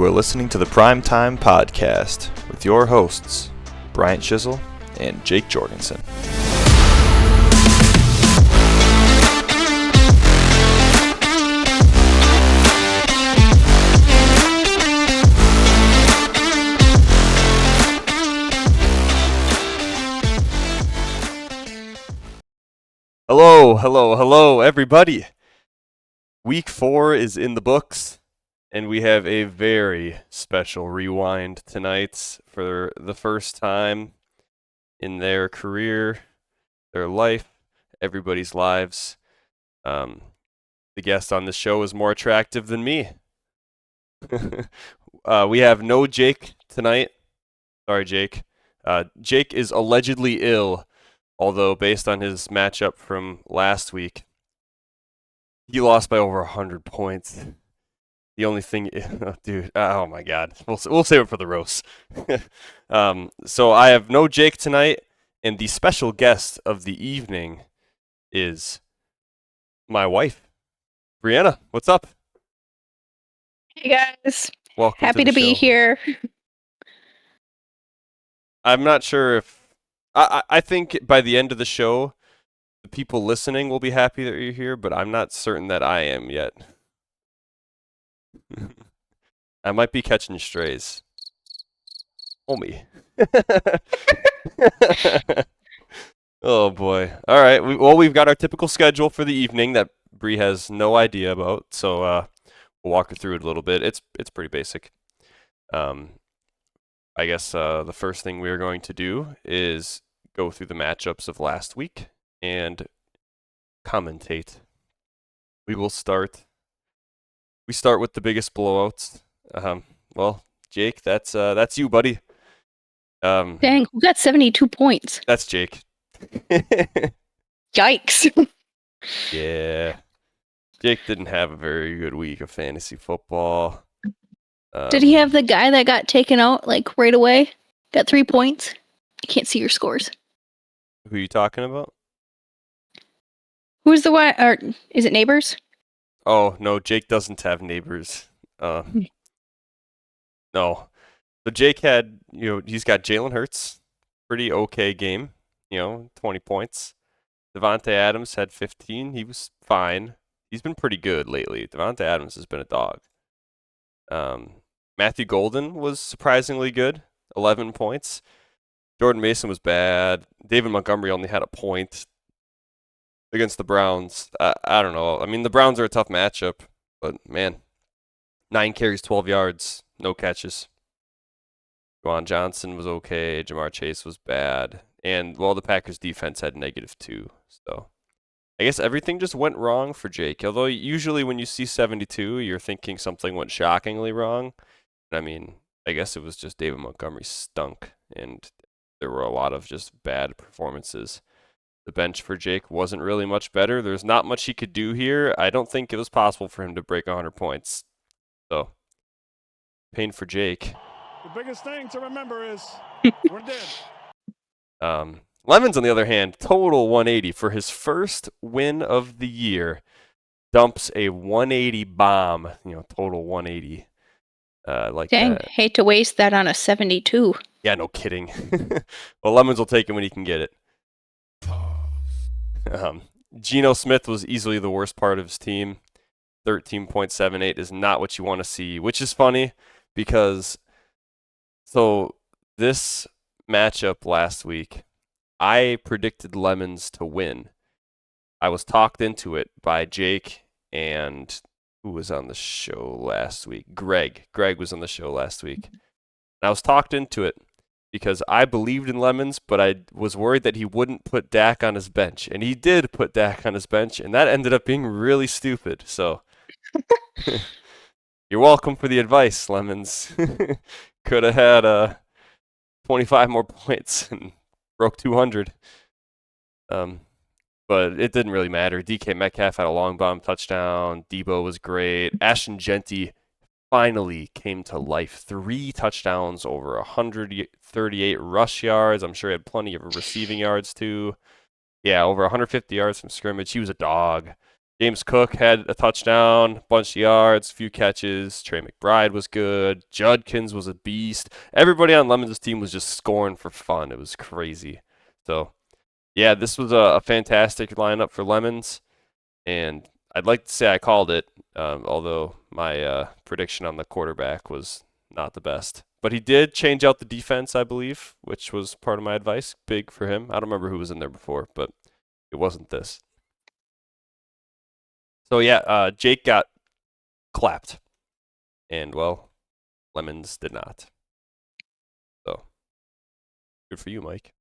You are listening to the Primetime Podcast with your hosts, Bryant Chisel and Jake Jorgensen. Hello, everybody. Week 4 is in the books. And we have a very special rewind tonight for the first time in their career, their life, everybody's lives. The guest on the show is more attractive than me. We have no Jake tonight. Sorry, Jake. Jake is allegedly ill, although based on his matchup from last week, he lost by over 100 points. The only thing, dude, oh my God, we'll save it for the roast. So I have no Jake tonight, and the special guest of the evening is my wife, Brianna. What's up? Hey guys, Welcome. happy to be here. I'm not sure if I think by the end of the show, the people listening will be happy that you're here, but I'm not certain that I am yet. I might be catching strays. Homie. Oh boy. All right. We've got our typical schedule for the evening that Bree has no idea about, so we'll walk her through it a little bit. It's pretty basic. I guess the first thing we are going to do is go through the matchups of last week and commentate. We start with the biggest blowouts. Well, Jake, that's you, buddy. Dang, we got 72 points. That's Jake. Yikes. Yeah. Jake didn't have a very good week of fantasy football. Did he have the guy that got taken out like right away? Got 3 points? I can't see your scores. Who are you talking about? Who's the one? Or is it Neighbors? Oh, no, Jake doesn't have Neighbors. No. So Jake had, he's got Jalen Hurts, pretty okay game, 20 points. Davante Adams had 15. He was fine. He's been pretty good lately. Davante Adams has been a dog. Matthew Golden was surprisingly good, 11 points. Jordan Mason was bad. David Montgomery only had a point against the Browns. I don't know. I mean, the Browns are a tough matchup, but man, 9 carries, 12 yards, no catches. Juwan Johnson was okay. Jamar Chase was bad. And, well, the Packers defense had -2. So I guess everything just went wrong for Jake. Although usually when you see 72, you're thinking something went shockingly wrong. I mean, I guess it was just David Montgomery stunk, and there were a lot of just bad performances. The bench for Jake wasn't really much better. There's not much he could do here. I don't think it was possible for him to break 100 points. So, pain for Jake. The biggest thing to remember is we're dead. Lemons, on the other hand, total 180 for his first win of the year. Dumps a 180 bomb, total 180. Dang, that. Hate to waste that on a 72. Yeah, no kidding. Well, Lemons will take him when he can get it. Geno Smith was easily the worst part of his team. 13.78 is not what you want to see, which is funny because this matchup last week, I predicted Lemons to win. I was talked into it by Jake and who was on the show last week? Greg. Greg was on the show last week. And I was talked into it because I believed in Lemons, but I was worried that he wouldn't put Dak on his bench. And he did put Dak on his bench, and that ended up being really stupid. So you're welcome for the advice, Lemons. Could have had 25 more points and broke 200. But it didn't really matter. DK Metcalf had a long bomb touchdown. Debo was great. Ashton Jeanty finally came to life. 3 touchdowns, over 138 rush yards. I'm sure he had plenty of receiving yards too. Yeah, over 150 yards from scrimmage. He was a dog. James Cook had a touchdown, bunch of yards, few catches. Trey McBride was good. Judkins was a beast. Everybody on Lemons' team was just scoring for fun. It was crazy. So, yeah, this was a fantastic lineup for Lemons. And I'd like to say I called it, although my prediction on the quarterback was not the best. But he did change out the defense, I believe, which was part of my advice. Big for him. I don't remember who was in there before, but it wasn't this. So, yeah, Jake got clapped. And, well, Lemons did not. So, good for you, Mike.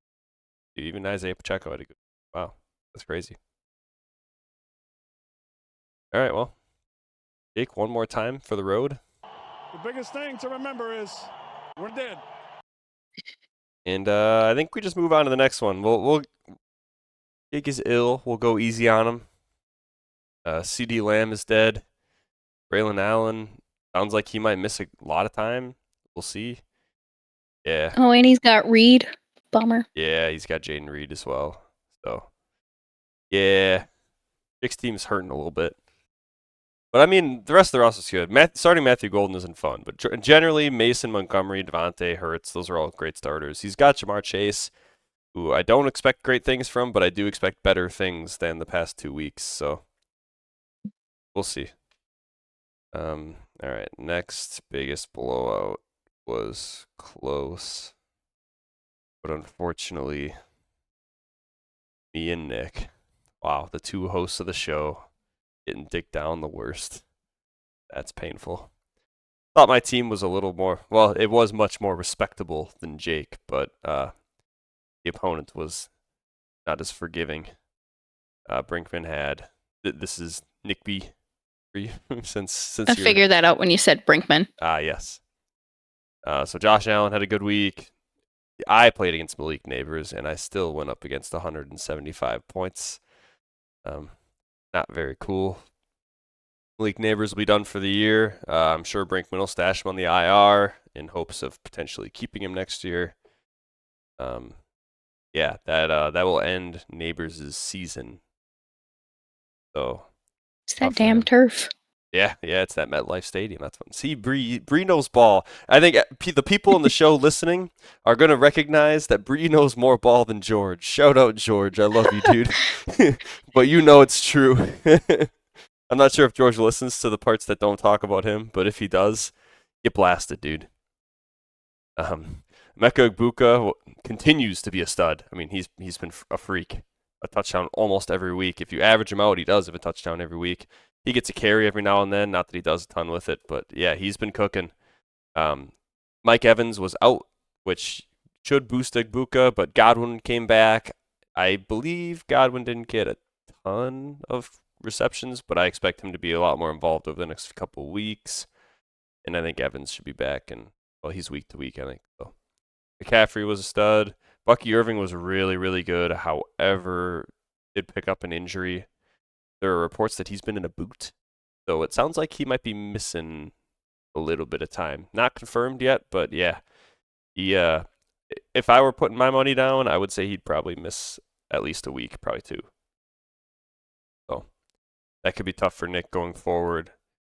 Dude, even Isaiah Pacheco had a good. Wow, that's crazy. All right, well, Jake, one more time for the road. The biggest thing to remember is we're dead. And I think we just move on to the next one. Jake is ill. We'll go easy on him. CD Lamb is dead. Braylon Allen sounds like he might miss a lot of time. We'll see. Yeah. Oh, and he's got Reed. Bummer. Yeah, he's got Jaden Reed as well. So, yeah, Jake's team's hurting a little bit. But, I mean, the rest of the roster's good. Starting Matthew Golden isn't fun. But generally, Mason, Montgomery, Devontae, Hurts, those are all great starters. He's got Jamar Chase, who I don't expect great things from, but I do expect better things than the past 2 weeks. So, we'll see. All right, next biggest blowout was close. But unfortunately, me and Nick, wow, the two hosts of the show, didn't dig down the worst. That's painful. Thought my team was a little more, well, it was much more respectable than Jake, but the opponent was not as forgiving. Brinkman had, this is Nick B for you, since I figured that out when you said Brinkman. Yes. So Josh Allen had a good week. I played against Malik Neighbors, and I still went up against 175 points. Not very cool. Malik Neighbors will be done for the year. I'm sure Brinkman will stash him on the IR in hopes of potentially keeping him next year. Yeah, that will end Neighbors' season. So It's that damn turf. Yeah, it's that MetLife Stadium. That's fun. See, Bree knows ball. I think the people on the show listening are going to recognize that Bree knows more ball than George. Shout out, George. I love you, dude. But you know it's true. I'm not sure if George listens to the parts that don't talk about him, but if he does, get blasted, dude. Emeka Egbuka continues to be a stud. I mean, he's been a freak. A touchdown almost every week. If you average him out, he does have a touchdown every week. He gets a carry every now and then. Not that he does a ton with it, but yeah, he's been cooking. Mike Evans was out, which should boost Egbuka, but Godwin came back. I believe Godwin didn't get a ton of receptions, but I expect him to be a lot more involved over the next couple of weeks. And I think Evans should be back, and well, he's week to week, I think. So McCaffrey was a stud. Bucky Irving was really, really good. However, did pick up an injury. There are reports that he's been in a boot, so it sounds like he might be missing a little bit of time. Not confirmed yet, but yeah, he. If I were putting my money down, I would say he'd probably miss at least a week, probably 2. So that could be tough for Nick going forward.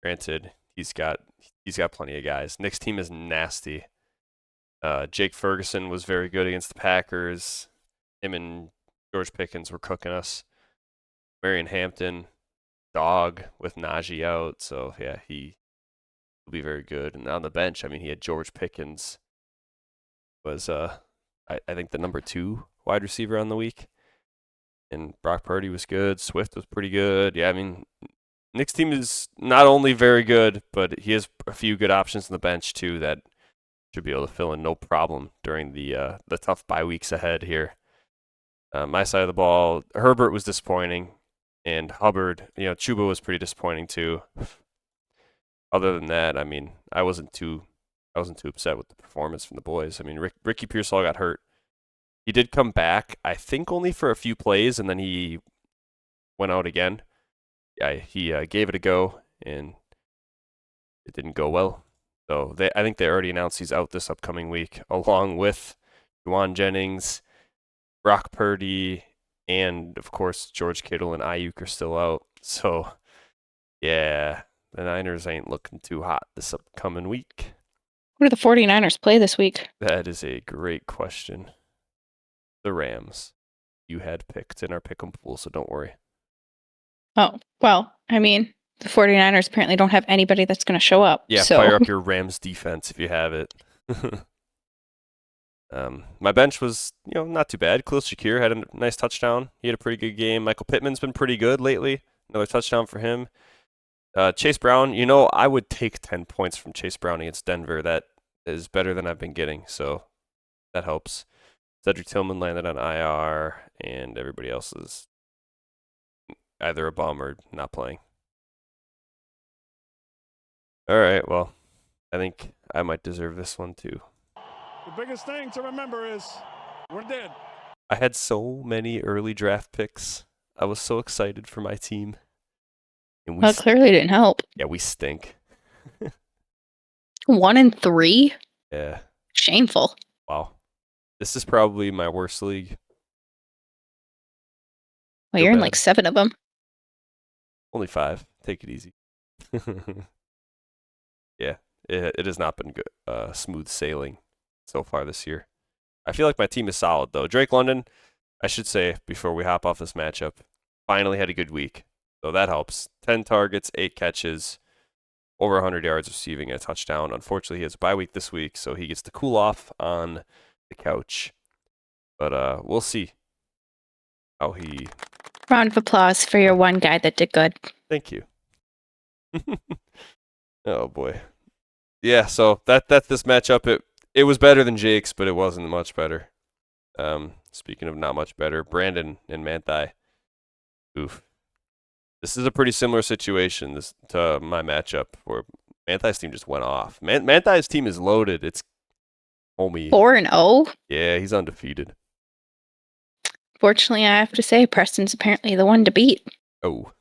Granted, he's got plenty of guys. Nick's team is nasty. Jake Ferguson was very good against the Packers. Him and George Pickens were cooking us. Marion Hampton, dog with Najee out. So, yeah, he will be very good. And on the bench, I mean, he had George Pickens. Was, I think, the number 2 wide receiver on the week. And Brock Purdy was good. Swift was pretty good. Yeah, I mean, Nick's team is not only very good, but he has a few good options on the bench, too, that should be able to fill in no problem during the tough bye weeks ahead here. My side of the ball, Herbert was disappointing, and Hubbard, Chuba was pretty disappointing too. Other than that, I mean, I wasn't too upset with the performance from the boys. I mean, Ricky Pearsall got hurt. He did come back, I think, only for a few plays, and then he went out again. Yeah, he gave it a go, and it didn't go well. So I think they already announced he's out this upcoming week, along with Juwan Jennings, Brock Purdy, and of course George Kittle and Ayuk are still out. So Yeah, the Niners ain't looking too hot this upcoming week. What do the 49ers play this week? That is a great question. The Rams. You had picked in our pick'em pool, so don't worry. Oh, well, I mean, the 49ers apparently don't have anybody that's going to show up. Yeah, so. fire up your Rams defense if you have it. My bench was, not too bad. Khalil Shakir had a nice touchdown. He had a pretty good game. Michael Pittman's been pretty good lately. Another touchdown for him. Chase Brown, I would take 10 points from Chase Brown against Denver. That is better than I've been getting, so that helps. Cedric Tillman landed on IR, and everybody else is either a bum or not playing. All right, well, I think I might deserve this one too. The biggest thing to remember is we're dead. I had so many early draft picks. I was so excited for my team. And Well, clearly didn't help. Yeah, we stink. 1-3? Yeah. Shameful. Wow. This is probably my worst league. Well, you're in like 7 of them. Only 5. Take it easy. Yeah, it has not been good, smooth sailing so far this year. I feel like my team is solid, though. Drake London, I should say, before we hop off this matchup, finally had a good week. So that helps. 10 targets, 8 catches, over 100 yards receiving, and a touchdown. Unfortunately, he has a bye week this week, so he gets to cool off on the couch. But we'll see how he... Round of applause for your one guy that did good. Thank you. Oh, boy. Yeah, so that's this matchup. It was better than Jake's, but it wasn't much better. Speaking of not much better, Brandon and Manthai. Oof. This is a pretty similar situation to my matchup, where Manthai's team just went off. Manthai's team is loaded. It's homie. 4-0? Yeah, he's undefeated. Fortunately, I have to say, Preston's apparently the one to beat. Oh.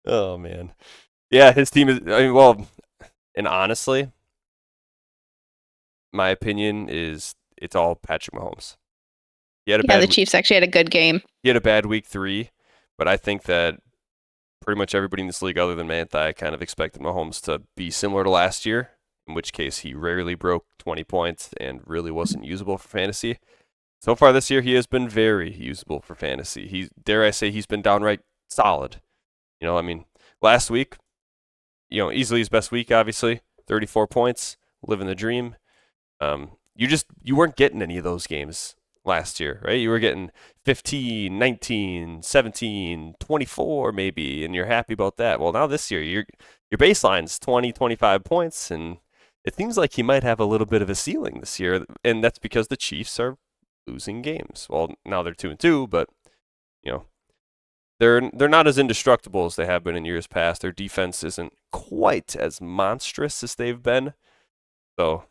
Oh, man. Yeah, his team is... and honestly, my opinion is it's all Patrick Mahomes. The Chiefs actually had a good game. He had a bad week 3, but I think that pretty much everybody in this league other than Manthai kind of expected Mahomes to be similar to last year, in which case he rarely broke 20 points and really wasn't usable for fantasy. So far this year, he has been very usable for fantasy. Dare I say, he's been downright solid. Last week, easily his best week, obviously. 34 points, living the dream. You weren't getting any of those games last year, right? You were getting 15, 19, 17, 24 maybe, and you're happy about that. Well, now this year, your baseline's 20, 25 points, and it seems like he might have a little bit of a ceiling this year, and that's because the Chiefs are losing games. Well, now they're 2-2, but they're not as indestructible as they have been in years past. Their defense isn't quite as monstrous as they've been, so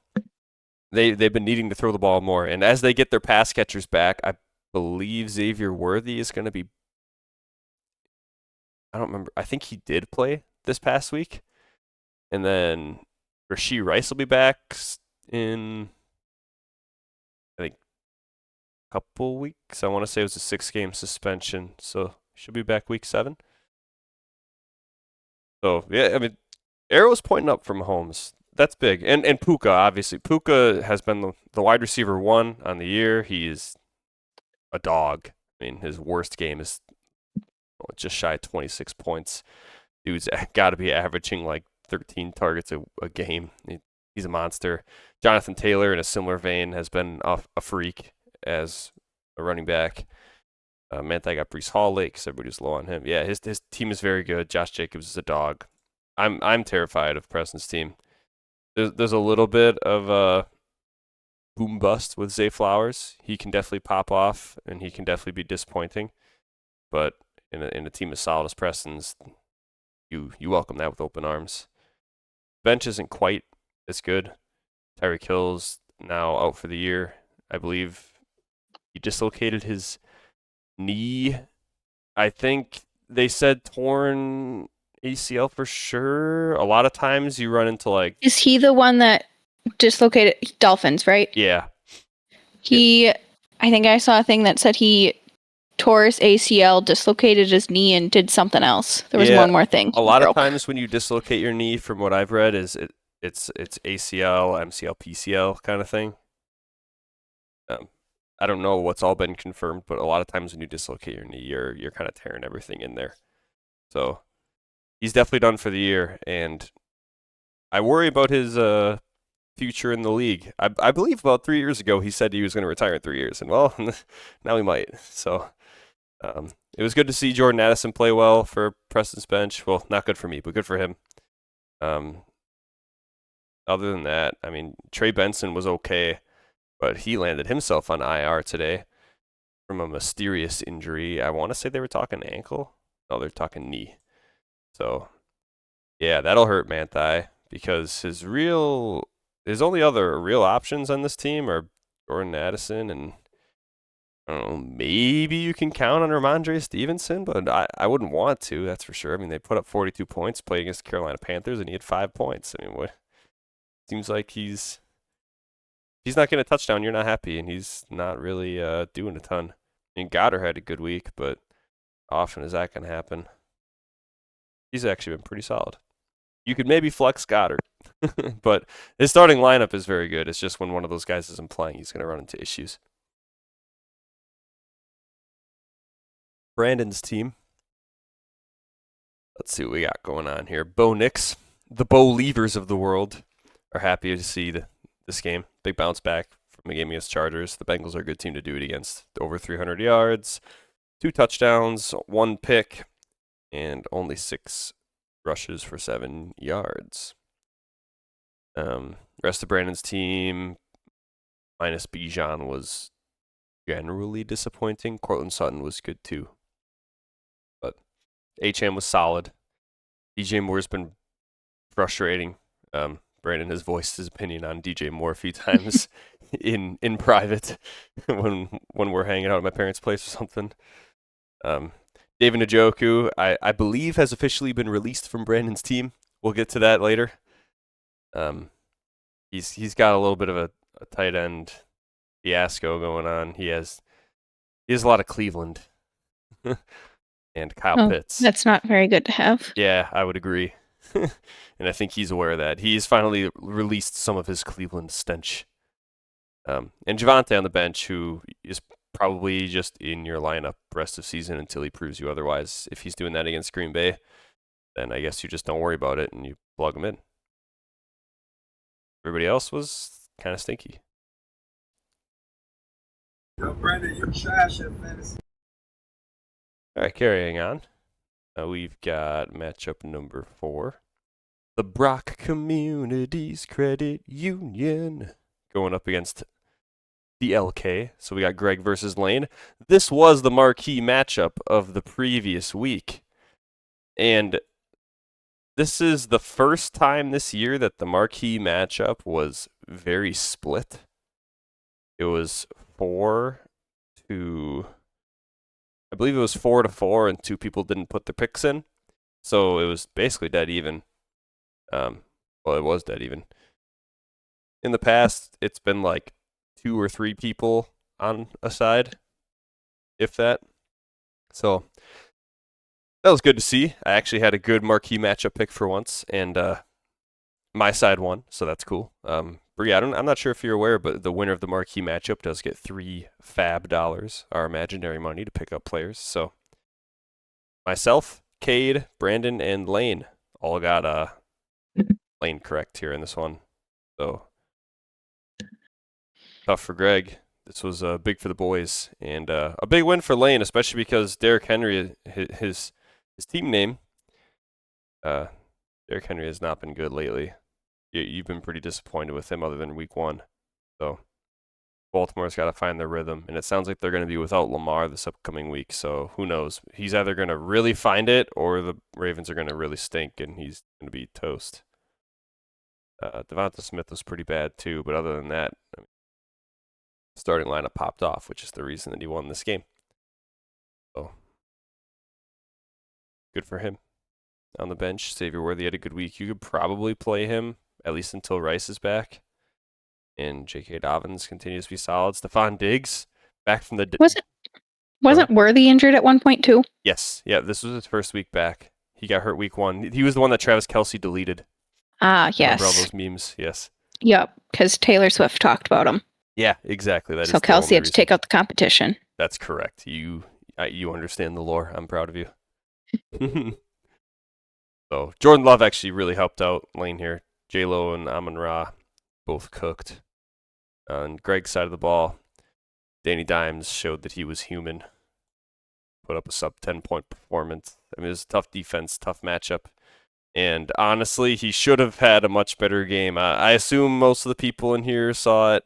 they've been needing to throw the ball more. And as they get their pass catchers back, I believe Xavier Worthy is going to be... I don't remember. I think he did play this past week. And then Rashee Rice will be back in, I think, a couple weeks. I want to say it was a 6-game suspension, so should be back week 7. So, yeah, arrow's pointing up for Mahomes. That's big. And Puka, obviously. Puka has been the wide receiver 1 on the year. He is a dog. His worst game is just shy of 26 points. Dude's got to be averaging like 13 targets a game. He's a monster. Jonathan Taylor, in a similar vein, has been a freak as a running back. Manthai got Breece Hall late because everybody's low on him. Yeah, his team is very good. Josh Jacobs is a dog. I'm terrified of Preston's team. There's a little bit of a boom bust with Zay Flowers. He can definitely pop off, and he can definitely be disappointing. But in a team as solid as Preston's, you welcome that with open arms. Bench isn't quite as good. Tyreek Hill's now out for the year. I believe he dislocated his knee. I think they said torn ACL for sure. A lot of times you run into like... Is he the one that dislocated Dolphins, right? Yeah. I think I saw a thing that said he tore his ACL, dislocated his knee, and did something else. There was Yeah, one more thing. A lot of times when you dislocate your knee, from what I've read, is it's ACL, MCL, PCL kind of thing. I don't know what's all been confirmed, but a lot of times when you dislocate your knee, you're kind of tearing everything in there. So he's definitely done for the year, and I worry about his future in the league. I believe about 3 years ago he said he was going to retire in 3 years, and well, now he might. So it was good to see Jordan Addison play well for Preston's bench. Well, not good for me, but good for him. Other than that, I mean, Trey Benson was okay, but he landed himself on IR today from a mysterious injury. I want to say they were talking ankle. No, they're talking knee. So, yeah, that'll hurt Manthai, because his only other real options on this team are Jordan Addison, and I don't know, maybe you can count on Ramondre Stevenson, but I wouldn't want to, that's for sure. I mean, they put up 42 points, played against the Carolina Panthers, and he had 5 points. I mean, what? Seems like he's not getting a touchdown, you're not happy, and he's not really doing a ton. I mean, Goddard had a good week, but often is that going to happen? He's actually been pretty solid. You could maybe flex Goddard, but his starting lineup is very good. It's just when one of those guys isn't playing, he's going to run into issues. Brandon's team. Let's see what we got going on here. Bo Nix, the Bo Leavers of the world, are happy to see this game. Big bounce back from the game against Chargers. The Bengals are a good team to do it against. Over 300 yards, 2 touchdowns, 1 pick, and only 6 rushes for 7 yards. Rest of Brandon's team, minus Bijan, was generally disappointing. Cortland Sutton was good too, but HM was solid. DJ Moore's been frustrating. Brandon has voiced his opinion on DJ Moore a few times in private when we're hanging out at my parents' place or something. David Njoku, I believe, has officially been released from Brandon's team. We'll get to that later. He's got a little bit of a tight end fiasco going on. He has a lot of Cleveland and Kyle Pitts. That's not very good to have. Yeah, I would agree. And I think he's aware of that. He's finally released some of his Cleveland stench. And Javonte on the bench, who is probably just in your lineup rest of season until he proves you otherwise. If he's doing that against Green Bay, then I guess you just don't worry about it and you plug him in. Everybody else was kind of stinky. Yo, Brandon, you trash at fantasy. All right, carrying on. We've got matchup number 4. The Brock Communities Credit Union going up against the LK. So we got Greg versus Lane. This was the marquee matchup of the previous week. And this is the first time this year that the marquee matchup was very split. It was 4-4, and 2 people didn't put their picks in. So it was basically dead even. Well, it was dead even. In the past, it's been like 2 or 3 people on a side, if that. So that was good to see. I actually had a good marquee matchup pick for once, and my side won, so that's cool. But yeah, I'm not sure if you're aware, but the winner of the marquee matchup does get $3 fab, our imaginary money, to pick up players. So myself, Cade, Brandon, and Lane all got Lane correct here in this one. So tough for Greg. This was big for the boys, and a big win for Lane, especially because Derrick Henry, his team name, Derrick Henry has not been good lately. You've been pretty disappointed with him other than week 1. So Baltimore's got to find their rhythm, and it sounds like they're going to be without Lamar this upcoming week. So who knows? He's either going to really find it, or the Ravens are going to really stink, and he's going to be toast. Devonta Smith was pretty bad too, but other than that, starting lineup popped off, which is the reason that he won this game. So good for him. On the bench, Xavier Worthy had a good week. You could probably play him at least until Rice is back. And J.K. Dobbins continues to be solid. Stephon Diggs back from the Wasn't Worthy injured at one point too? Yes. Yeah, this was his first week back. He got hurt week 1. He was the one that Travis Kelce deleted. Ah, Remember all yes. those memes? Yes. Yep, because Taylor Swift talked about him. Yeah, exactly. That is So the Kelsey only had to reason. take out the competition. That's correct. You understand the lore. I'm proud of you. So Jordan Love actually really helped out lane here. J-Lo and Amon-Ra both cooked. On Greg's side of the ball, Danny Dimes showed that he was human. Put up a sub 10-point performance. I mean, it was a tough defense, tough matchup. And honestly, he should have had a much better game. I assume most of the people in here saw it,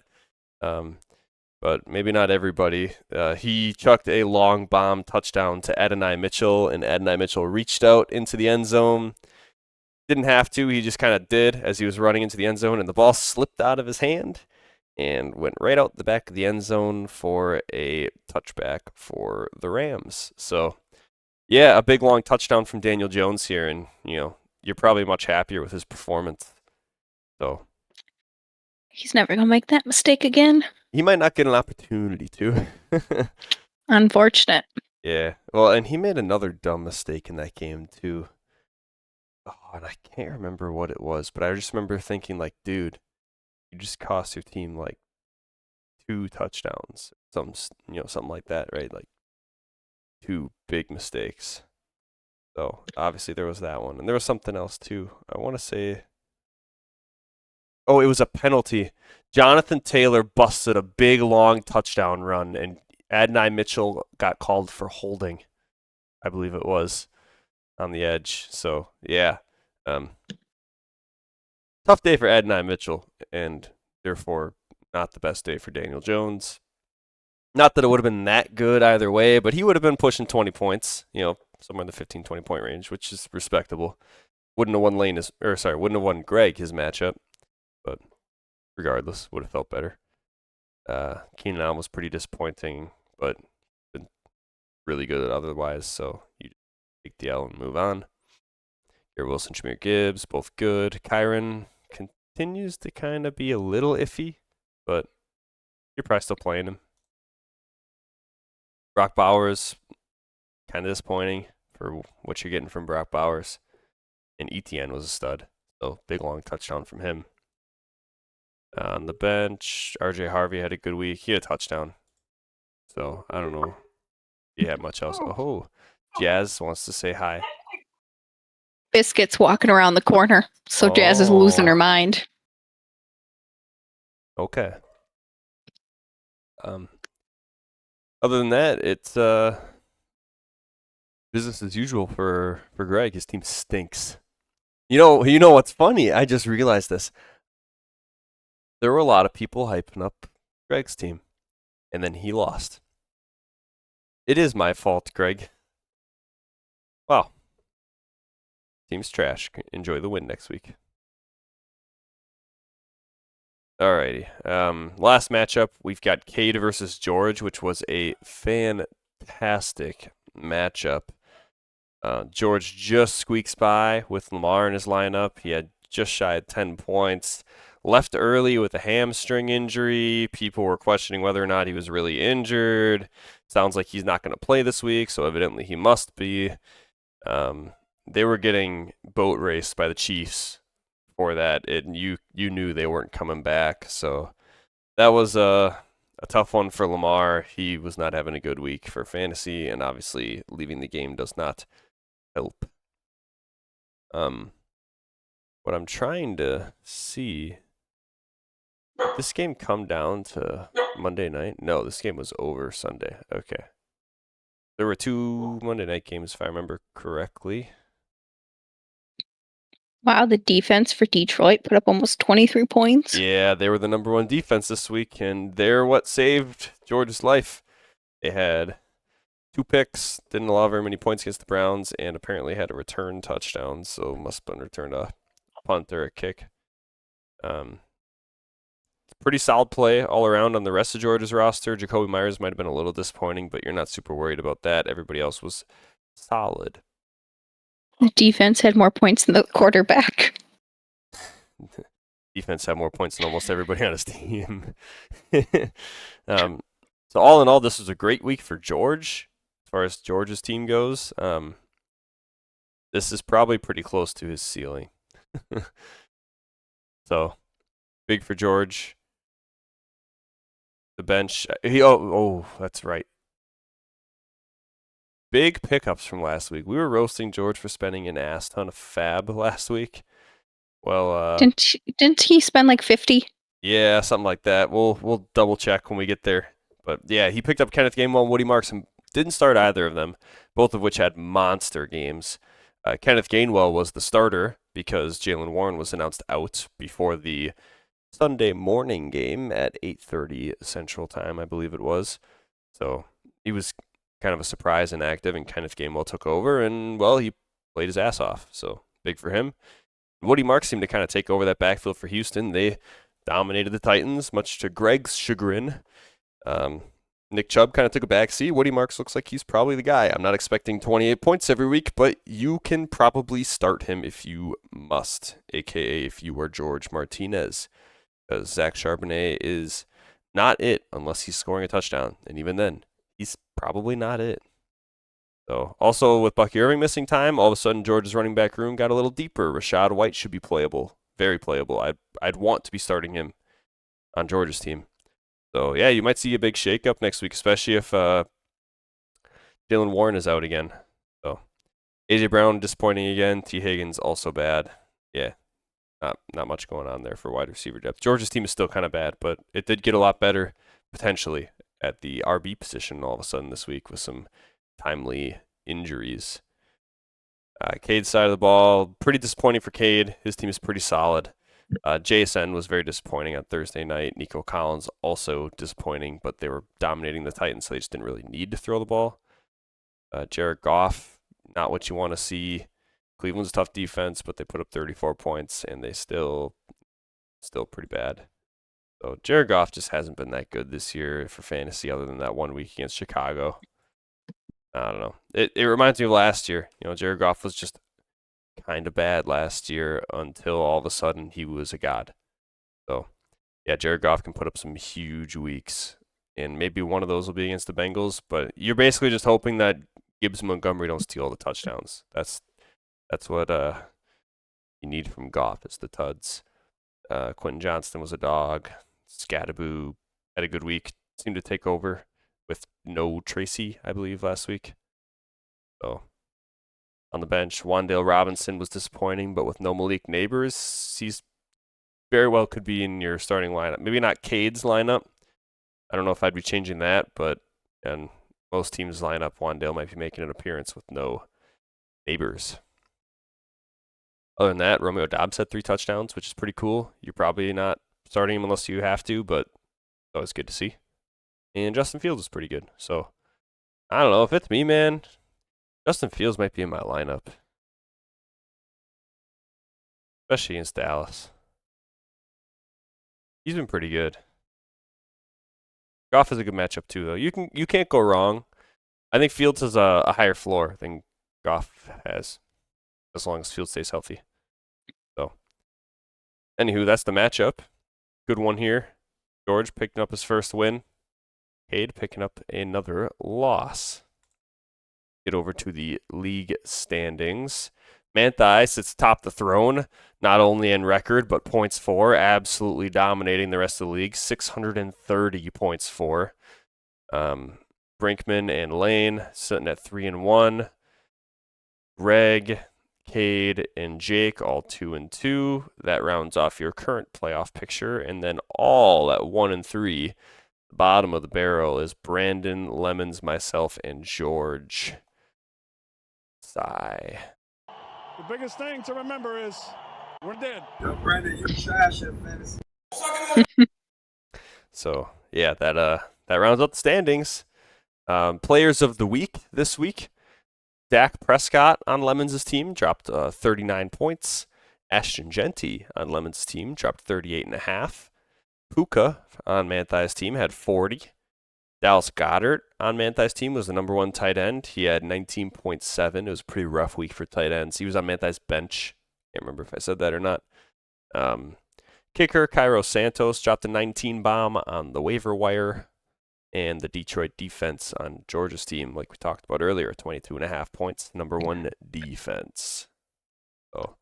but maybe not everybody. He chucked a long bomb touchdown to Adonai Mitchell, and Adonai Mitchell reached out into the end zone. Didn't have to, he just kind of did as he was running into the end zone, and the ball slipped out of his hand and went right out the back of the end zone for a touchback for the Rams. So, yeah, a big long touchdown from Daniel Jones here, and you're probably much happier with his performance. So He's never gonna make that mistake again. he might not get an opportunity to. Unfortunate. Yeah. Well, and he made another dumb mistake in that game too. Oh, and I can't remember what it was, but I just remember thinking, like, dude, you just cost your team like 2 touchdowns, something like that, right? Like 2 big mistakes. So obviously there was that one, and there was something else too. I want to say, oh, it was a penalty. Jonathan Taylor busted a big long touchdown run, and Adonai Mitchell got called for holding, I believe it was, on the edge. So yeah, tough day for Adonai Mitchell, and therefore not the best day for Daniel Jones. Not that it would have been that good either way, but he would have been pushing 20 points, somewhere in the 15, 20 point range, which is respectable. Wouldn't have won Greg his matchup, but regardless, would have felt better. Keenan Allen was pretty disappointing, but been really good otherwise, so you take the L and move on. Garrett Wilson, Jahmyr Gibbs, both good. Kyron continues to kind of be a little iffy, but you're probably still playing him. Brock Bowers, kind of disappointing for what you're getting from Brock Bowers. And ETN was a stud, so big long touchdown from him. On the bench, RJ Harvey had a good week. He had a touchdown. So, I don't know if he had much else. Oh, Jazz wants to say hi. Biscuit's walking around the corner, so Jazz is losing her mind. Okay. Other than that, it's business as usual for Greg. His team stinks. You know what's funny? I just realized this. There were a lot of people hyping up Greg's team, and then he lost. It is my fault, Greg. Wow. Team's trash. Enjoy the win next week. Alrighty. Last matchup, we've got Cade versus George, which was a fantastic matchup. George just squeaks by with Lamar in his lineup. He had just shy of 10 points. Left early with a hamstring injury. People were questioning whether or not he was really injured. Sounds like he's not going to play this week, so evidently he must be. They were getting boat raced by the Chiefs for that, and you knew they weren't coming back. So that was a tough one for Lamar. He was not having a good week for fantasy, and obviously leaving the game does not help. What I'm trying to see, did this game come down to Monday night? No, this game was over Sunday. Okay. There were 2 Monday night games, if I remember correctly. Wow, the defense for Detroit put up almost 23 points. Yeah, they were the number 1 defense this week, and they're what saved George's life. They had 2 picks, didn't allow very many points against the Browns, and apparently had a return touchdown, so must have been returned a punt or a kick. Pretty solid play all around on the rest of Georgia's roster. Jacoby Myers might have been a little disappointing, but you're not super worried about that. Everybody else was solid. The defense had more points than the quarterback. Defense had more points than almost everybody on his team. So all in all, this was a great week for George, as far as George's team goes. This is probably pretty close to his ceiling. So, big for George. The bench. That's right. Big pickups from last week. We were roasting George for spending an ass ton of fab last week. Well, Didn't he spend like 50? yeah, something like that. We'll double check when we get there. But yeah, he picked up Kenneth Gainwell and Woody Marks and didn't start either of them, both of which had monster games. Kenneth Gainwell was the starter because Jaylen Warren was announced out before the Sunday morning game at 8:30 Central Time, I believe it was. So he was kind of a surprise inactive, and Kenneth Gainwell took over, and, well, he played his ass off. So big for him. Woody Marks seemed to kind of take over that backfield for Houston. They dominated the Titans, much to Greg's chagrin. Nick Chubb kind of took a backseat. Woody Marks looks like he's probably the guy. I'm not expecting 28 points every week, but you can probably start him if you must, a.k.a. if you are George Martinez, because Zach Charbonnet is not it unless he's scoring a touchdown, and even then, he's probably not it. So, also with Bucky Irving missing time, all of a sudden George's running back room got a little deeper. Rachaad White should be playable, very playable. I'd want to be starting him on George's team. So, yeah, you might see a big shakeup next week, especially if Jaylen Warren is out again. So, A.J. Brown disappointing again. T. Higgins also bad. Yeah, not much going on there for wide receiver depth. George's team is still kind of bad, but it did get a lot better, potentially, at the RB position all of a sudden this week with some timely injuries. Cade's side of the ball, pretty disappointing for Cade. His team is pretty solid. JSN was very disappointing on Thursday night. Nico Collins also disappointing, but they were dominating the Titans, so they just didn't really need to throw the ball. Jared Goff, not what you want to see. Cleveland's a tough defense, but they put up 34 points, and they still pretty bad. So Jared Goff just hasn't been that good this year for fantasy other than that 1 week against Chicago. I don't know. It reminds me of last year. Jared Goff was just kind of bad last year until all of a sudden he was a god. So, yeah, Jared Goff can put up some huge weeks, and maybe one of those will be against the Bengals, but you're basically just hoping that Gibbs and Montgomery don't steal the touchdowns. That's what you need from Goff is the tuds. Quentin Johnston was a dog. Scattaboo had a good week. Seemed to take over with no Tracy, I believe, last week. So, on the bench, Wan'Dale Robinson was disappointing, but with no Malik Neighbors, he's very well could be in your starting lineup. Maybe not Cade's lineup. I don't know if I'd be changing that, but in most teams' lineup, Wan'Dale might be making an appearance with no Neighbors. Other than that, Romeo Doubs had 3 touchdowns, which is pretty cool. You're probably not starting him unless you have to, but it's always good to see. And Justin Fields was pretty good. So, I don't know. If it's me, man, Justin Fields might be in my lineup. Especially against Dallas. He's been pretty good. Goff is a good matchup too, though. You can't go wrong. I think Fields has a higher floor than Goff has, as long as Fields stays healthy. So, anywho, that's the matchup. Good one here. George picking up his first win. Cade picking up another loss. Get over to the league standings. Manthai sits atop the throne, not only in record, but points for, absolutely dominating the rest of the league. 630 points for. Brinkman and Lane sitting at 3-1. Greg, Cade, and Jake all 2-2. That rounds off your current playoff picture. And then all at 1-3. The bottom of the barrel is Brandon, Lemons, myself, and George. Sigh. The biggest thing to remember is we're dead. Yo, Brandon, you trash at fantasy. So, yeah, that rounds out the standings. Players of the week this week. Dak Prescott on Lemons' team dropped 39 points. Ashton Genty on Lemons' team dropped 38.5. Puka on Manthai's team had 40. Dallas Goedert on Manthai's team was the number 1 tight end. He had 19.7. It was a pretty rough week for tight ends. He was on Manthai's bench. Can't remember if I said that or not. Kicker Cairo Santos dropped a 19 bomb on the waiver wire. And the Detroit defense on Georgia's team, like we talked about earlier, 22.5 points, number one defense. So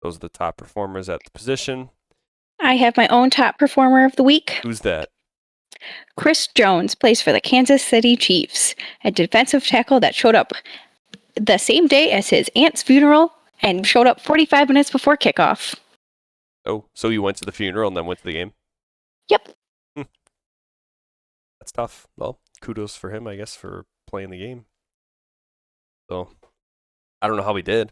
those are the top performers at the position. I have my own top performer of the week. Who's that? Chris Jones plays for the Kansas City Chiefs, a defensive tackle that showed up the same day as his aunt's funeral and showed up 45 minutes before kickoff. Oh, so he went to the funeral and then went to the game? Yep. That's tough. Well, kudos for him, I guess, for playing the game. So, I don't know how he did.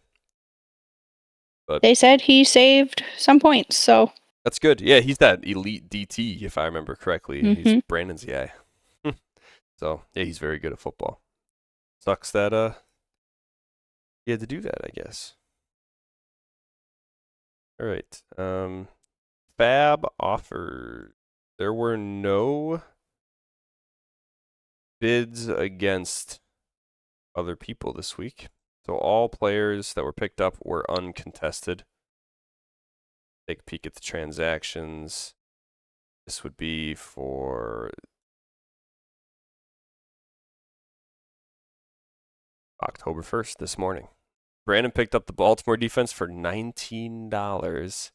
But They said he saved some points, so that's good. Yeah, he's that elite DT, if I remember correctly. He's Mhm. Brandon's guy. So, yeah, he's very good at football. Sucks that he had to do that, I guess. All right. Fab offer. There were no bids against other people this week. So all players that were picked up were uncontested. Take a peek at the transactions. This would be for October 1st, this morning. Brandon picked up the Baltimore defense for $19.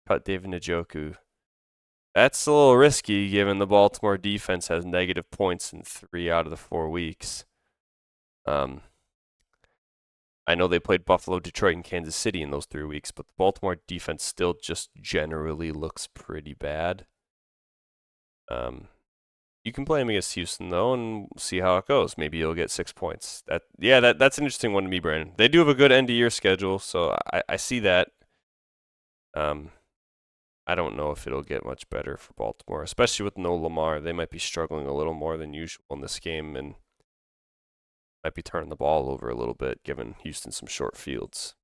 Cut David Njoku. That's a little risky given the Baltimore defense has negative points in 3 out of the 4 weeks. I know they played Buffalo, Detroit, and Kansas City in those 3 weeks, but the Baltimore defense still just generally looks pretty bad. You can play him against Houston, though, and see how it goes. Maybe he'll get 6 points. That's an interesting one to me, Brandon. They do have a good end-of-year schedule, so I see that. I don't know if it'll get much better for Baltimore, especially with no Lamar. They might be struggling a little more than usual in this game, and might be turning the ball over a little bit, giving Houston some short fields.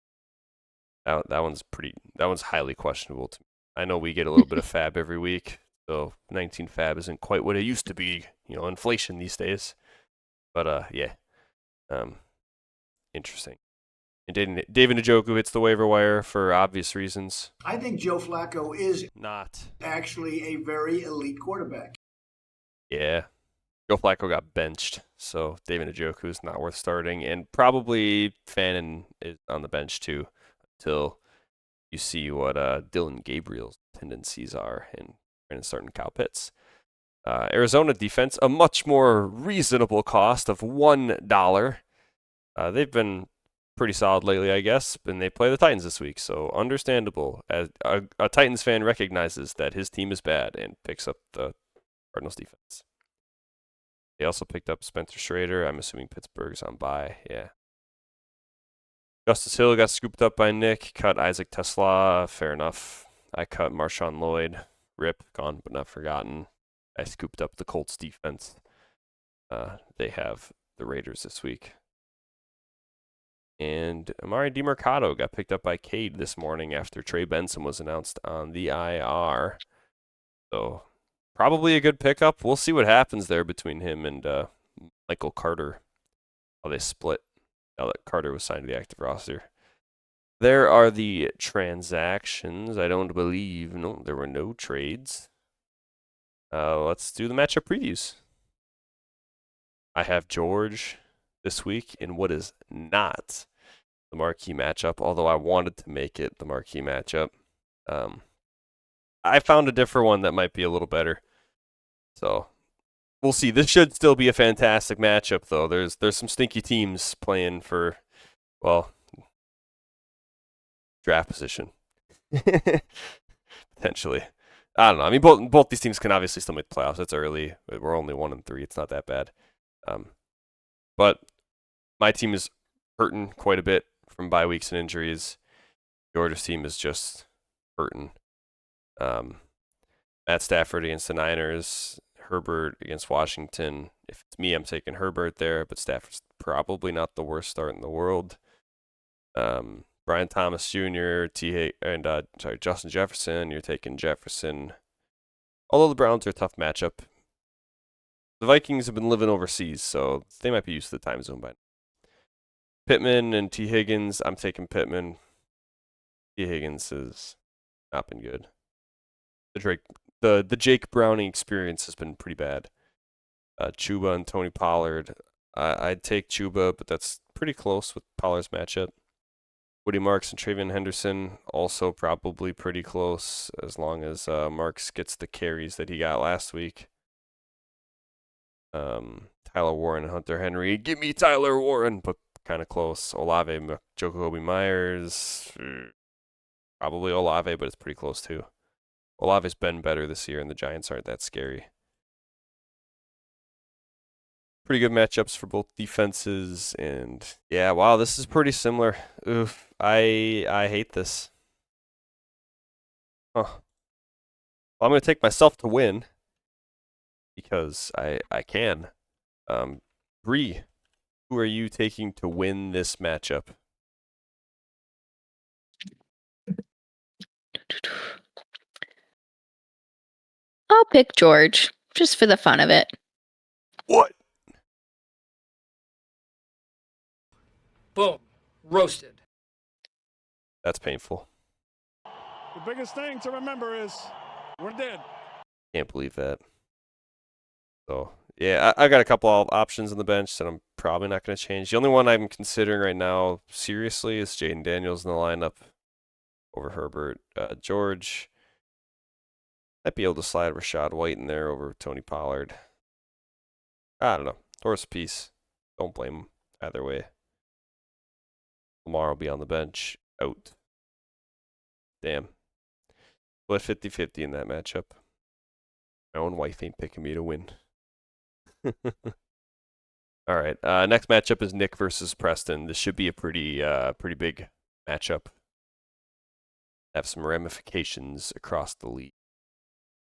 That one's highly questionable to me. I know we get a little bit of fab every week, so 19 fab isn't quite what it used to be. Inflation these days. But yeah, interesting. And David Njoku hits the waiver wire for obvious reasons. I think Joe Flacco is Not. actually a very elite quarterback. Yeah. Joe Flacco got benched, so David Njoku is not worth starting. And probably Fannin is on the bench too until you see what Dylan Gabriel's tendencies are and starting Kyle Pitts. Arizona defense, a much more reasonable cost of $1. They've been pretty solid lately, I guess, and they play the Titans this week, so understandable. As a Titans fan recognizes that his team is bad and picks up the Cardinals defense. They also picked up Spencer Schrader. I'm assuming Pittsburgh's on bye. Yeah. Justice Hill got scooped up by Nick. Cut Isaac Tesla. Fair enough. I cut Marshawn Lloyd. Rip, gone but not forgotten. I scooped up the Colts defense. They have the Raiders this week. And Amari DiMercato got picked up by Cade this morning after Trey Benson was announced on the IR. So probably a good pickup. We'll see what happens there between him and Michael Carter. How they split now that Carter was signed to the active roster. There are the transactions. I don't believe, no, there were no trades. Let's do the matchup previews. I have George this week in what is not the marquee matchup, although I wanted to make it the marquee matchup. I found a different one that might be a little better. So we'll see. This should still be a fantastic matchup, though. There's some stinky teams playing for, well, draft position. Potentially. I don't know. I mean, both these teams can obviously still make the playoffs. It's early. We're only 1-3. It's not that bad. But my team is hurting quite a bit from bye weeks and injuries. Georgia's team is just hurting. Matt Stafford against the Niners. Herbert against Washington. If it's me, I'm taking Herbert there, but Stafford's probably not the worst start in the world. Brian Thomas Jr., Justin Jefferson. You're taking Jefferson. Although the Browns are a tough matchup. The Vikings have been living overseas, so they might be used to the time zone by now. Pittman and T. Higgins. I'm taking Pittman. T. Higgins has not been good. The Jake Browning experience has been pretty bad. Chuba and Tony Pollard. I'd take Chuba, but that's pretty close with Pollard's matchup. Woody Marks and Travion Henderson, also probably pretty close as long as Marks gets the carries that he got last week. Tyler Warren and Hunter Henry. Give me Tyler Warren, but kind of close. Olave, Jacoby Myers. Probably Olave, but it's pretty close too. Olave's been better this year, and the Giants aren't that scary. Pretty good matchups for both defenses, and yeah, wow, this is pretty similar. Oof, I hate this. Huh. Well, I'm gonna take myself to win because I can. Bree, who are you taking to win this matchup? I'll pick George, just for the fun of it. What? Boom. Roasted. That's painful. The biggest thing to remember is we're dead. Can't believe that. So, yeah, I got a couple of options on the bench that I'm probably not going to change. The only one I'm considering right now, seriously, is Jaden Daniels in the lineup over Herbert. George, might be able to slide Rachaad White in there over Tony Pollard. I don't know. Horse piece. Don't blame him either way. Lamar will be on the bench. Out. Damn. Split 50-50 in that matchup. My own wife ain't picking me to win. All right. Next matchup is Nick versus Preston. This should be a pretty big matchup. Have some ramifications across the league.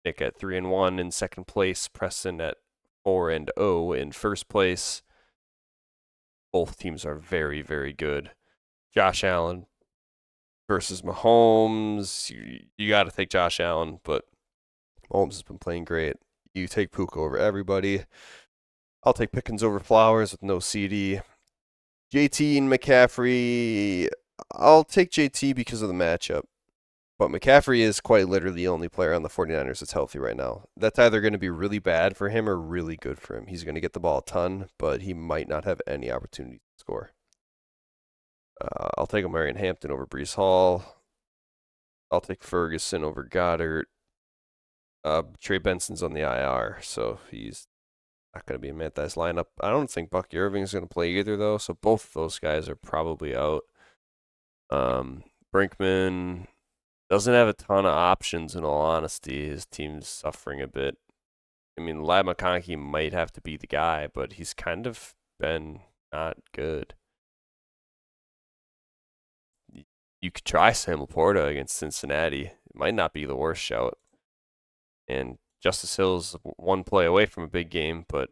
Nick at 3-1 in second place. Preston at 4-0 in first place. Both teams are very, very good. Josh Allen versus Mahomes. You got to take Josh Allen, but Mahomes has been playing great. You take Puka over everybody. I'll take Pickens over Flowers with no CD. JT and McCaffrey. I'll take JT because of the matchup. But McCaffrey is quite literally the only player on the 49ers that's healthy right now. That's either going to be really bad for him or really good for him. He's going to get the ball a ton, but he might not have any opportunity to score. I'll take Marion Hampton over Breece Hall. I'll take Ferguson over Goddard. Trey Benson's on the IR, so he's not going to be in Manthai's lineup. I don't think Bucky Irving is going to play either, though, so both of those guys are probably out. Brinkman doesn't have a ton of options, in all honesty. His team's suffering a bit. I mean, Lad McConkey might have to be the guy, but he's kind of been not good. You could try Sam Laporta against Cincinnati. It might not be the worst shout. And Justice Hill's one play away from a big game, but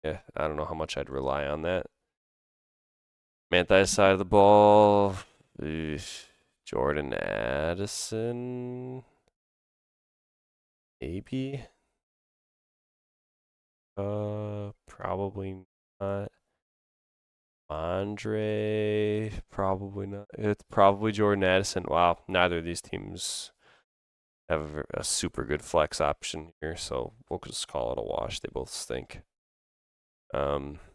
yeah, I don't know how much I'd rely on that. Manthai's side of the ball, Jordan Addison, maybe. Probably not. Andre, probably not. It's probably Jordan Addison. Wow, neither of these teams have a super good flex option here, so we'll just call it a wash. They both stink. I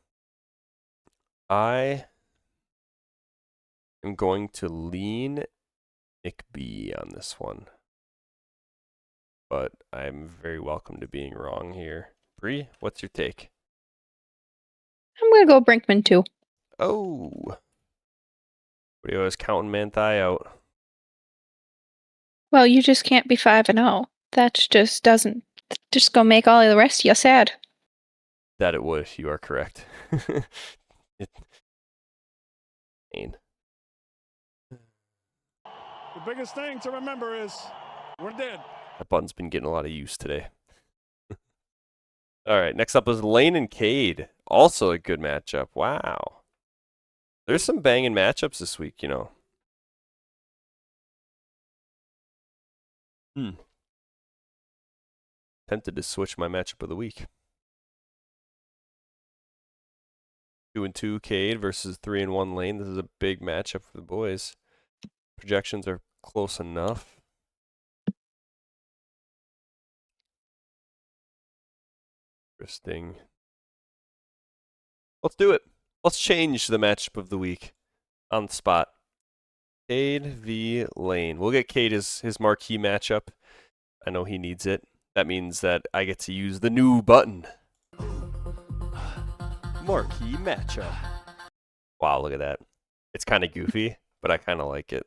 am going to lean Nick B on this one, but I'm very welcome to being wrong here. Bree, what's your take? I'm going to go Brinkman too. Oh. What is counting Manthai out? Well, you just can't be 5-0. That just doesn't. Just gonna make all of the rest of you sad. That it would. You are correct. The biggest thing to remember is we're dead. That button's been getting a lot of use today. All right, next up is Lane and Cade. Also a good matchup. Wow. There's some banging matchups this week, you know. Tempted to switch my matchup of the week. 2-2 Cade versus 3-1 Lane. This is a big matchup for the boys. Projections are close enough. Interesting. Let's do it. Let's change the matchup of the week on the spot. Cade v. Lane. We'll get Cade his marquee matchup. I know he needs it. That means that I get to use the new button. Marquee matchup. Wow, look at that. It's kind of goofy, but I kind of like it.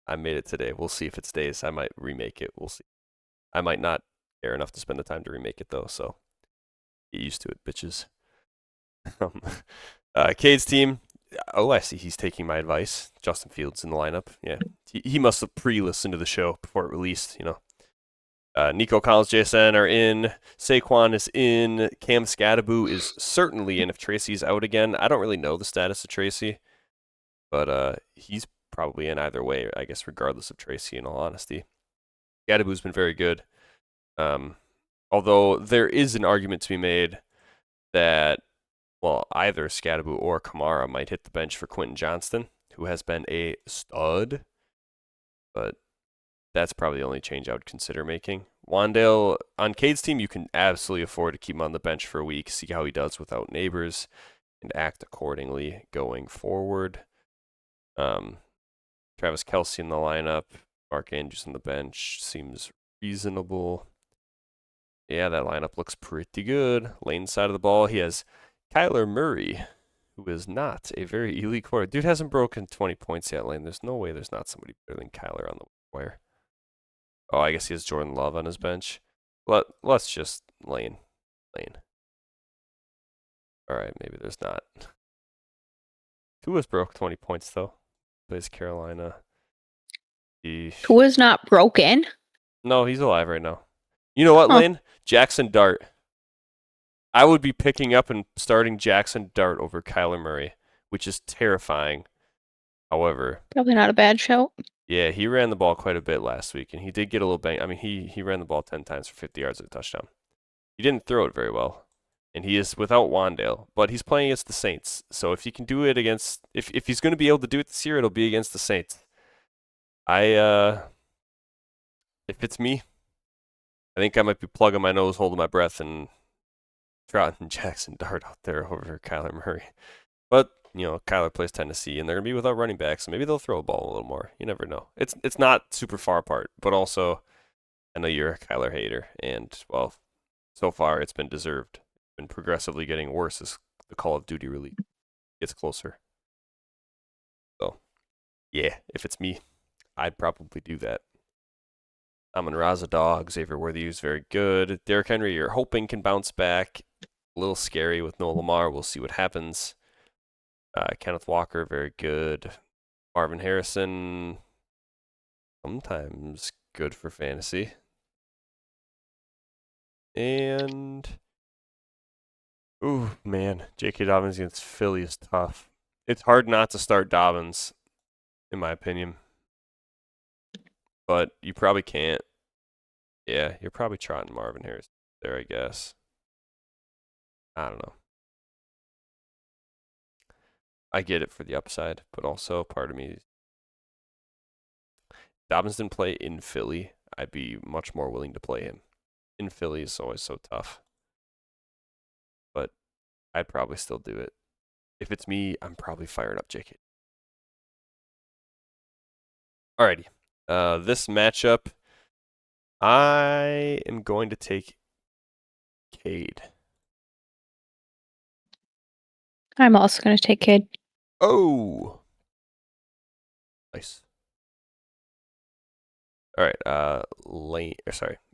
I made it today. We'll see if it stays. I might remake it. We'll see. I might not care enough to spend the time to remake it, though, so get used to it, bitches. Cade's team. Oh, I see he's taking my advice. Justin Fields in the lineup. Yeah, he must have pre-listened to the show before it released, you know. Nico Collins, JSN are in. Saquon is in. Cam Scadaboo is certainly in if Tracy's out again. I don't really know the status of Tracy, but he's probably in either way, I guess, regardless of Tracy, in all honesty. Scadaboo's been very good. Although there is an argument to be made that, well, either Scadaboo or Kamara might hit the bench for Quentin Johnston, who has been a stud. But that's probably the only change I would consider making. Wandale, on Cade's team, you can absolutely afford to keep him on the bench for a week, see how he does without Neighbors, and act accordingly going forward. Travis Kelce in the lineup, Mark Andrews on the bench seems reasonable. Yeah, that lineup looks pretty good. Lane side of the ball, he has Kyler Murray, who is not a very elite quarterback. Dude hasn't broken 20 points yet, Lane. There's no way there's not somebody better than Kyler on the wire. Oh, I guess he has Jordan Love on his bench. Let's just Lane. All right, maybe there's not. Tua's broke 20 points, though. Plays Carolina. Tua's not broken. No, he's alive right now. You know what, Lane? Jackson Dart. I would be picking up and starting Jackson Dart over Kyler Murray, which is terrifying. However, Probably not a bad shout. yeah, he ran the ball quite a bit last week, and he did get a little bang. I mean, he ran the ball 10 times for 50 yards at a touchdown. He didn't throw it very well, and he is without Wandale, but he's playing against the Saints. So if he can do it against, if he's going to be able to do it this year, it'll be against the Saints. If it's me, I think I might be plugging my nose, holding my breath, and trotting Jackson Dart out there over Kyler Murray. But, you know, Kyler plays Tennessee, and they're going to be without running backs, so maybe they'll throw a ball a little more. You never know. It's not super far apart, but also, I know you're a Kyler hater, and, well, so far it's been deserved. It's been progressively getting worse as the Call of Duty release gets closer. So, yeah, if it's me, I'd probably do that. Amon-Ra dog. Xavier Worthy is very good. Derrick Henry, you're hoping can bounce back. A little scary with no Lamar. We'll see what happens. Kenneth Walker, very good. Marvin Harrison, sometimes good for fantasy. And, ooh, man, J.K. Dobbins against Philly is tough. It's hard not to start Dobbins, in my opinion. But you probably can't. Yeah, you're probably trotting Marvin Harrison there, I guess. I don't know. I get it for the upside, but also part of me, Dobbins didn't play in Philly. I'd be much more willing to play him. In Philly is always so tough. But I'd probably still do it. If it's me, I'm probably firing up JK. Alrighty. This matchup, I am going to take Cade. I'm also going to take Cade. Oh. Nice. All right,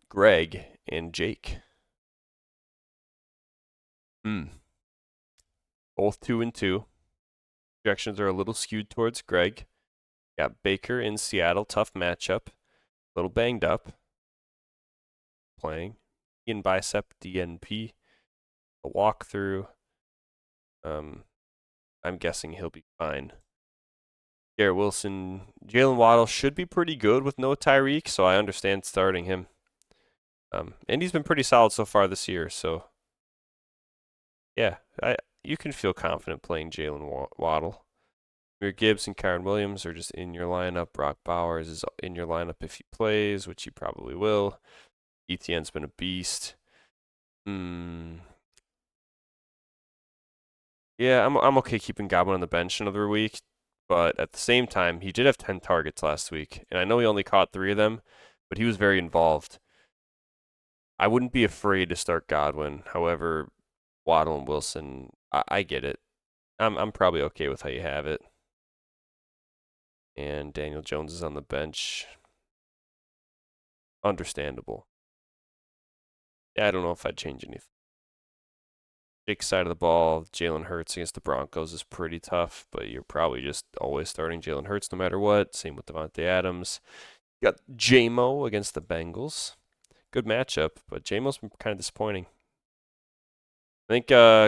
Greg and Jake. Both 2-2. Projections are a little skewed towards Greg. Got Baker in Seattle, tough matchup. A little banged up. Playing. In bicep DNP. A walkthrough. I'm guessing he'll be fine. Garrett Wilson, Jalen Waddle should be pretty good with no Tyreek, so I understand starting him. And he's been pretty solid so far this year, so yeah, you can feel confident playing Jalen Waddle. Your Gibbs and Kyron Williams are just in your lineup. Brock Bowers is in your lineup if he plays, which he probably will. ETN's been a beast. Yeah, I'm okay keeping Godwin on the bench another week, but at the same time, he did have 10 targets last week, and I know he only caught 3 of them, but he was very involved. I wouldn't be afraid to start Godwin. However, Waddle and Wilson, I get it. I'm probably okay with how you have it. And Daniel Jones is on the bench. Understandable. Yeah, I don't know if I'd change anything. Jake's side of the ball, Jalen Hurts against the Broncos is pretty tough, but you're probably just always starting Jalen Hurts no matter what. Same with Devontae Adams. You got J-Mo against the Bengals. Good matchup, but J-Mo's been kind of disappointing. I think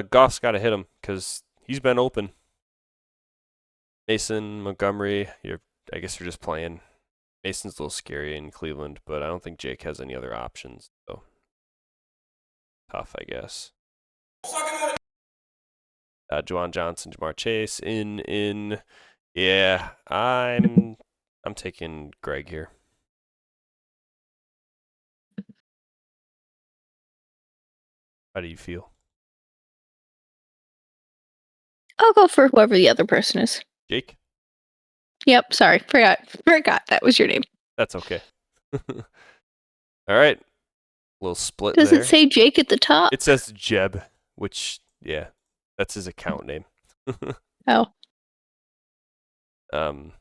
Goff's got to hit him because he's been open. Mason, Montgomery, I guess you're just playing. Mason's a little scary in Cleveland, but I don't think Jake has any other options. So tough, I guess. Juwan Johnson, Jamar Chase, in. Yeah, I'm taking Greg here. How do you feel? I'll go for whoever the other person is. Jake? Yep, sorry. Forgot that was your name. That's okay. All right. Little split Does there. it say Jake at the top? It says Jeb, which, yeah, that's his account name. Oh. All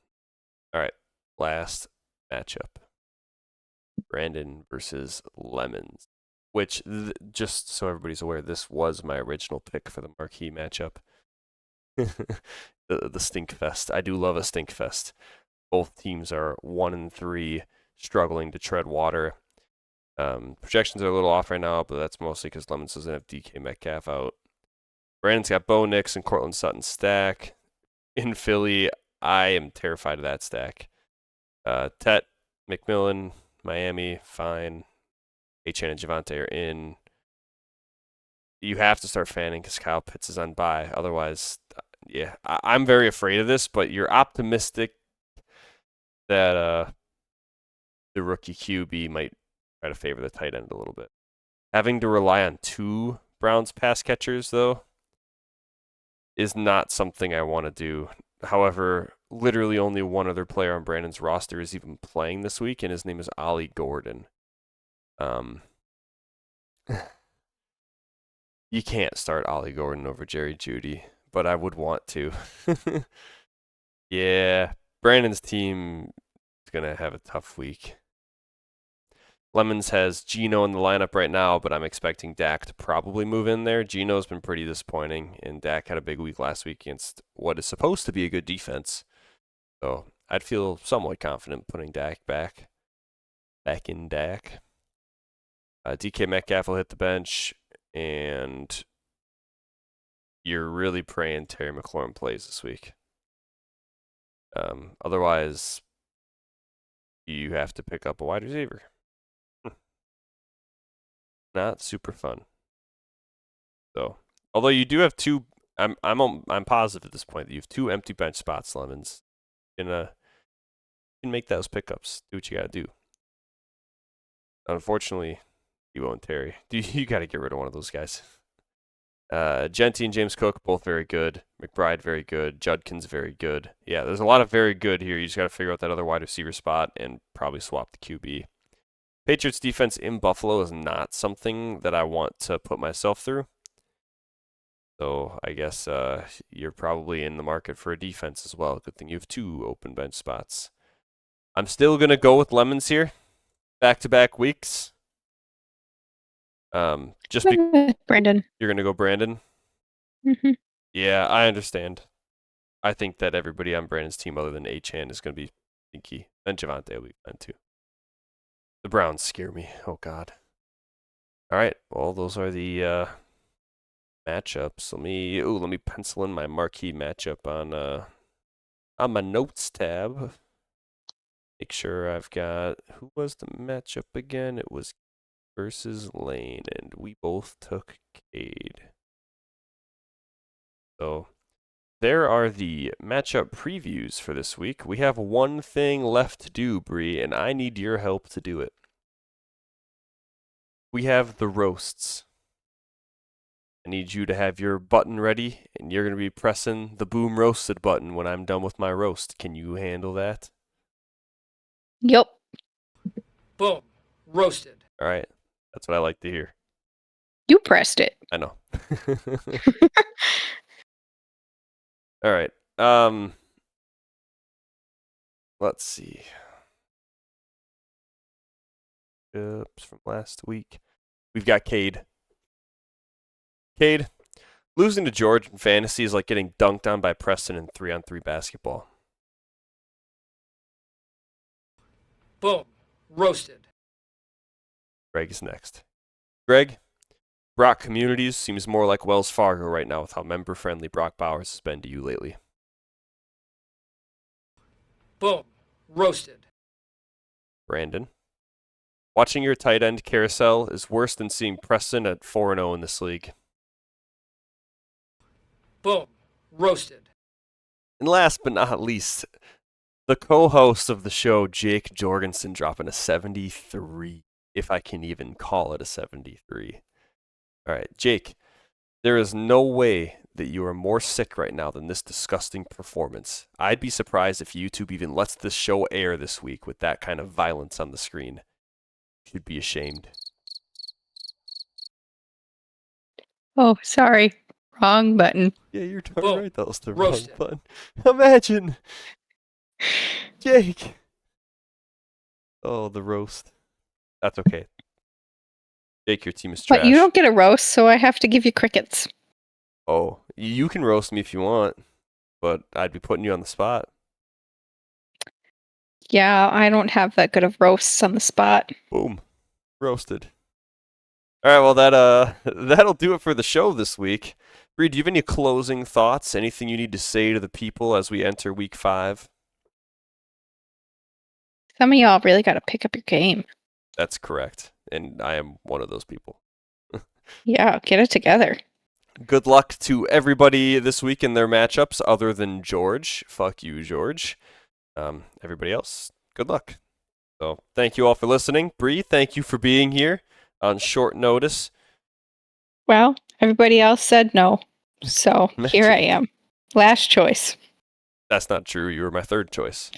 right. Last matchup. Brandon versus Lemons, which, just so everybody's aware, this was my original pick for the marquee matchup. the Stink Fest. I do love a Stink Fest. Both teams are 1-3, struggling to tread water. Projections are a little off right now, but that's mostly because Lemons doesn't have DK Metcalf out. Brandon's got Bo Nix and Cortland Sutton stack. In Philly, I am terrified of that stack. Tet, McMillan, Miami, fine. Achane and Javonte are in. You have to start fanning because Kyle Pitts is on bye. Otherwise, yeah, I'm very afraid of this, but you're optimistic that the rookie QB might try to favor the tight end a little bit. Having to rely on 2 Browns pass catchers, though, is not something I want to do. However, literally only one other player on Brandon's roster is even playing this week, and his name is Ollie Gordon. You can't start Ollie Gordon over Jerry Jeudy, but I would want to. Yeah, Brandon's team is going to have a tough week. Lemons has Geno in the lineup right now, but I'm expecting Dak to probably move in there. Geno's been pretty disappointing, and Dak had a big week last week against what is supposed to be a good defense. So I'd feel somewhat confident putting Dak back in Dak. DK Metcalf will hit the bench, and you're really praying Terry McLaurin plays this week. Otherwise, you have to pick up a wide receiver. Not super fun. So, although you do have 2, I'm positive at this point that you have 2 empty bench spots, Lemons. You can make those pickups. Do what you got to do. Unfortunately, Debo and Terry, you got to get rid of one of those guys. Genty and James Cook, both very good. McBride, very good. Judkins, very good. Yeah, there's a lot of very good here. You just got to figure out that other wide receiver spot and probably swap the QB. Patriots defense in Buffalo is not something that I want to put myself through. So I guess you're probably in the market for a defense as well. Good thing you have 2 open bench spots. I'm still going to go with Lemons here. Back-to-back weeks. Brandon. You're going to go Brandon? Mm-hmm. Yeah, I understand. I think that everybody on Brandon's team other than Achane is going to be stinky. And Javonte will be fine too. The Browns scare me. Oh, God. All right. Well, those are the matchups. Let me pencil in my marquee matchup on my notes tab. Make sure I've got, who was the matchup again? It was versus Lane, and we both took Cade. So there are the matchup previews for this week. We have one thing left to do, Bree, and I need your help to do it. We have the roasts. need you to have your button ready, and you're going to be pressing the boom roasted button when I'm done with my roast. Can you handle that? Yep. Boom. Roasted. All right. That's what I like to hear. You pressed it. I know. All right. Let's see. Oops, from last week. We've got Cade. Cade, losing to George in fantasy is like getting dunked on by Preston in 3-on-3 basketball. Boom. Roasted. Greg is next. Greg, Brock Communities seems more like Wells Fargo right now with how member-friendly Brock Bowers has been to you lately. Boom. Roasted. Brandon, watching your tight end carousel is worse than seeing Preston at 4-0 in this league. Boom. Roasted. And last but not least, the co-host of the show, Jake Jorgensen, dropping a 73, if I can even call it a 73. All right, Jake, there is no way that you are more sick right now than this disgusting performance. I'd be surprised if YouTube even lets this show air this week with that kind of violence on the screen. You should be ashamed. Oh, sorry. Wrong button. Yeah, you're darn Boom. right. That was the Roasted. wrong button. Imagine. Jake. Oh, the roast. That's okay. Jake, your team is trash. But you don't get a roast, so I have to give you crickets. Oh, you can roast me if you want, but I'd be putting you on the spot. Yeah, I don't have that good of roasts on the spot. Boom. Roasted. All right, well, that'll do it for the show this week. Bree, do you have any closing thoughts? Anything you need to say to the people as we enter week 5? Some of y'all really got to pick up your game. That's correct, and I am one of those people. Yeah, get it together. Good luck to everybody this week in their matchups other than George. Fuck you, George. Everybody else, good luck. So thank you all for listening. Bree, thank you for being here on short notice. Well, everybody else said no. So here I am. Last choice. That's not true. You were my third choice.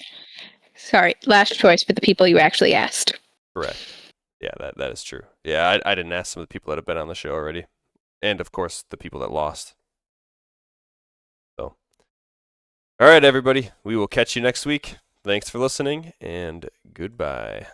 Sorry, last choice for the people you actually asked. Correct. Yeah, that is true. Yeah, I didn't ask some of the people that have been on the show already. And, of course, the people that lost. So, all right, everybody. We will catch you next week. Thanks for listening, and goodbye.